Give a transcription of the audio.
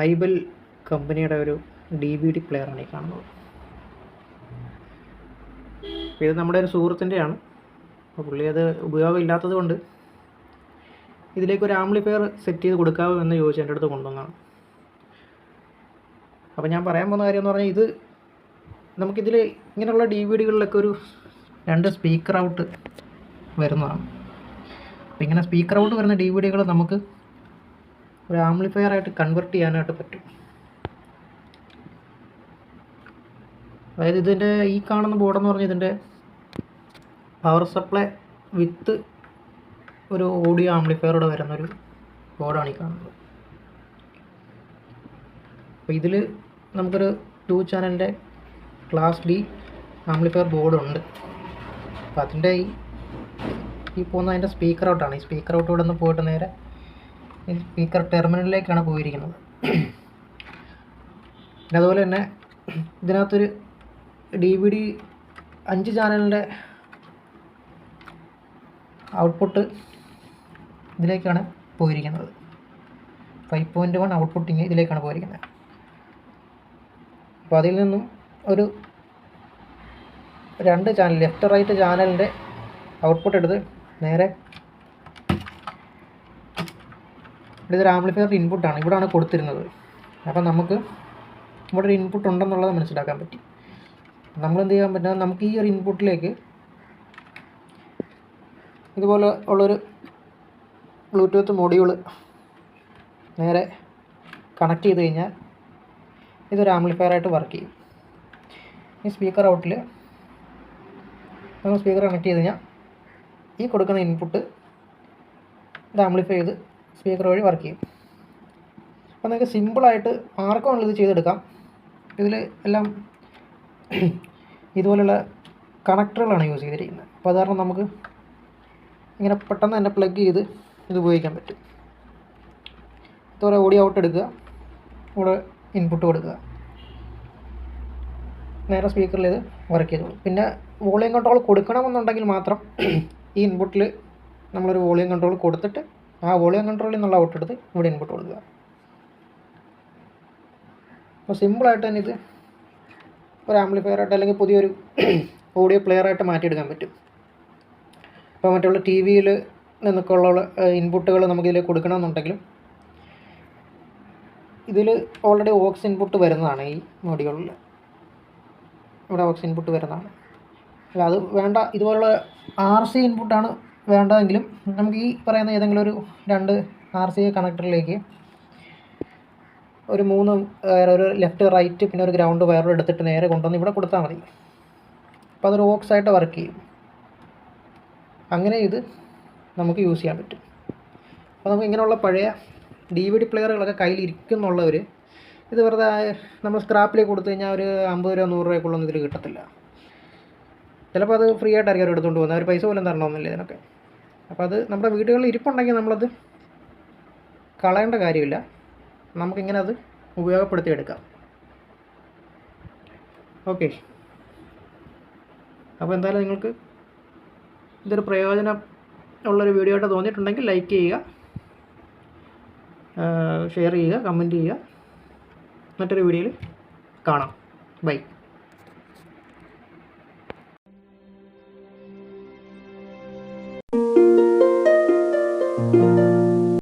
ഐബൽ കമ്പനിയുടെ ഒരു DVD പ്ലെയറാണ് ഈ കാണുന്നത്. ഇത് നമ്മുടെ ഒരു സുഹൃത്തിൻ്റെയാണ്. അപ്പോൾ പുള്ളി അത് ഉപയോഗമില്ലാത്തത് കൊണ്ട് ഇതിലേക്കൊരു ആംപ്ലിഫയർ സെറ്റ് ചെയ്ത് കൊടുക്കാമോ എന്ന് ചോദിച്ച് എൻ്റെ അടുത്ത് കൊണ്ടുവന്നതാണ്. അപ്പോൾ ഞാൻ പറയാൻ പോകുന്ന കാര്യം എന്ന് പറഞ്ഞാൽ, ഇത് നമുക്കിതിൽ ഇങ്ങനെയുള്ള DVDകളിലൊക്കെ ഒരു 2 സ്പീക്കർ ഔട്ട് വരുന്നതാണ്. അപ്പോൾ ഇങ്ങനെ സ്പീക്കർ ഔട്ട് വരുന്ന DVDകൾ നമുക്ക് ഒരു ആംപ്ലിഫയറായിട്ട് കൺവെർട്ട് ചെയ്യാനായിട്ട് പറ്റും. അതായത് ഇതിൻ്റെ ഈ കാണുന്ന ബോർഡെന്ന് പറഞ്ഞാൽ ഇതിൻ്റെ പവർ സപ്ലൈ വിത്ത് ഒരു ഓഡിയോ ആംപ്ലിഫയറോടെ വരുന്നൊരു ബോർഡാണ് ഈ കാണുന്നത്. അപ്പോൾ ഇതിൽ നമുക്കൊരു 2 ചാനലിൻ്റെ ക്ലാസ് D ആംപ്ലിഫയർ ബോർഡുണ്ട്. അപ്പോൾ അതിൻ്റെ ഈ പോകുന്ന അതിൻ്റെ സ്പീക്കർ ഔട്ടാണ്. ഈ സ്പീക്കർ ഔട്ട് ഇവിടെ നിന്ന് പോയിട്ട് നേരെ ഈ സ്പീക്കർ ടെർമിനലിലേക്കാണ് പോയിരിക്കുന്നത്. പിന്നെ അതുപോലെ തന്നെ ഇതിനകത്തൊരു DVD 5 ചാനലിൻ്റെ ഔട്ട്പുട്ട് ഇതിലേക്കാണ് പോയിരിക്കുന്നത്. 5.1 ഔട്ട്പുട്ടിങ് ഇതിലേക്കാണ് പോയിരിക്കുന്നത്. അപ്പോൾ അതിൽ നിന്നും ഒരു 2 ചാനൽ ലെഫ്റ്റ് റൈറ്റ് ചാനലിൻ്റെ ഔട്ട്പുട്ട് എടുത്ത് നേരെ ഇതൊരു ആംപ്ലിഫയറിൻ്റെ ഇൻപുട്ടാണ്, ഇവിടെയാണ് കൊടുത്തിരുന്നത്. അപ്പോൾ നമുക്ക് ഇവിടെ ഒരു ഇൻപുട്ട് ഉണ്ടെന്നുള്ളത് മനസ്സിലാക്കാൻ പറ്റി. നമ്മളെന്ത് ചെയ്യാൻ പറ്റുക, നമുക്ക് ഈ ഒരു ഇൻപുട്ടിലേക്ക് ഇതുപോലെ ഉള്ളൊരു ബ്ലൂടൂത്ത് മൊഡ്യൂൾ നേരെ കണക്ട് ചെയ്ത് കഴിഞ്ഞാൽ ഇതൊരു ആംപ്ലിഫയറായിട്ട് വർക്ക് ചെയ്യും. ഈ സ്പീക്കർ ഔട്ടിൽ നമ്മൾ സ്പീക്കർ കണക്ട് ചെയ്ത് കഴിഞ്ഞാൽ ഈ കൊടുക്കുന്ന ഇൻപുട്ട് ഇത് ആംപ്ലിഫൈ ചെയ്ത് സ്പീക്കർ വഴി വർക്ക് ചെയ്യും. അപ്പോൾ നിങ്ങൾക്ക് സിമ്പിളായിട്ട് ആർക്കും ഉള്ളത് ചെയ്തെടുക്കാം. ഇതിൽ എല്ലാം ഇതുപോലെയുള്ള കണക്ടറുകളാണ് യൂസ് ചെയ്തിരിക്കുന്നത്. അപ്പോൾ അത് കാരണം നമുക്ക് ഇങ്ങനെ പെട്ടെന്ന് തന്നെ പ്ലഗ് ചെയ്ത് ഇത് ഉപയോഗിക്കാൻ പറ്റും. ഇതുപോലെ ഓഡിയോ ഔട്ട് എടുക്കുക, ഇവിടെ ഇൻപുട്ട് കൊടുക്കുക, നേരെ സ്പീക്കറിൽ ഇത് വർക്ക് ചെയ്തോളൂ. പിന്നെ വോളിയം കൺട്രോൾ കൊടുക്കണമെന്നുണ്ടെങ്കിൽ മാത്രം ഈ ഇൻപുട്ടിൽ നമ്മളൊരു വോളിയം കൺട്രോൾ കൊടുത്തിട്ട് ആ വോളിയം കൺട്രോളിൽ നിന്നുള്ള ഔട്ട് എടുത്ത് ഇവിടെ ഇൻപുട്ട് കൊടുക്കുക. അപ്പോൾ സിമ്പിളായിട്ട് തന്നെ ഇത് ഒരു ആംപ്ലിഫയറായിട്ട് അല്ലെങ്കിൽ പുതിയൊരു ഓഡിയോ പ്ലെയറായിട്ട് മാറ്റിയെടുക്കാൻ പറ്റും. അപ്പോൾ മറ്റുള്ള TV-യിൽ നിന്നൊക്കെ ഉള്ള ഇൻപുട്ടുകൾ നമുക്കിതിൽ കൊടുക്കണമെന്നുണ്ടെങ്കിലും ഇതിൽ ഓൾറെഡി ഓക്സ് ഇൻപുട്ട് വരുന്നതാണ്. ഈ മൊഡ്യൂളിൽ ഇവിടെ ഓക്സ് ഇൻപുട്ട് വരുന്നതാണ്. അല്ല അത് വേണ്ട, ഇതുപോലുള്ള RC ഇൻപുട്ടാണ് വേണ്ടതെങ്കിലും നമുക്ക് ഈ പറയുന്ന ഏതെങ്കിലും ഒരു 2 RCA കണക്ടറിലേക്ക് ഒരു 3 ഒരു ലെഫ്റ്റ് റൈറ്റ് പിന്നെ ഒരു ഗ്രൗണ്ട് വയറും എടുത്തിട്ട് നേരെ കൊണ്ടുവന്ന് ഇവിടെ കൊടുത്താൽ മതി. അപ്പോൾ അതൊരു ഓക്സ് ആയിട്ട് വർക്ക് ചെയ്യും. അങ്ങനെ ഇത് നമുക്ക് യൂസ് ചെയ്യാൻ പറ്റും. അപ്പോൾ നമുക്ക് ഇങ്ങനെയുള്ള പഴയ DVD പ്ലെയറുകളൊക്കെ കയ്യിലിരിക്കുന്നുള്ളവർ ഇത് വെറുതെ നമ്മൾ സ്ക്രാപ്പിലേക്ക് കൊടുത്തു കഴിഞ്ഞാൽ ഒരു 50 രൂപ 100 രൂപയ്ക്കുള്ളൊന്നും ഇതിൽ കിട്ടത്തില്ല. ചിലപ്പോൾ അത് ഫ്രീ ആയിട്ടായിരിക്കും അവർ എടുത്തുകൊണ്ട് പോകുന്നത്. അവർ പൈസ പോലും തരണമെന്നില്ല ഇതിനൊക്കെ. അപ്പോൾ അത് നമ്മുടെ വീടുകളിൽ ഇരിപ്പുണ്ടെങ്കിൽ നമ്മളത് കളയേണ്ട കാര്യമില്ല. നമുക്കിങ്ങനെ അത് ഉപയോഗപ്പെടുത്തിയെടുക്കാം. ഓക്കെ, അപ്പോൾ എന്തായാലും നിങ്ങൾക്ക് ഇതൊരു പ്രയോജനം ഉള്ളൊരു വീഡിയോ ആയിട്ട് തോന്നിയിട്ടുണ്ടെങ്കിൽ ലൈക്ക് ചെയ്യുക, ഷെയർ ചെയ്യുക, കമൻറ്റ് ചെയ്യുക. മറ്റൊരു വീഡിയോയിൽ കാണാം. ബൈ.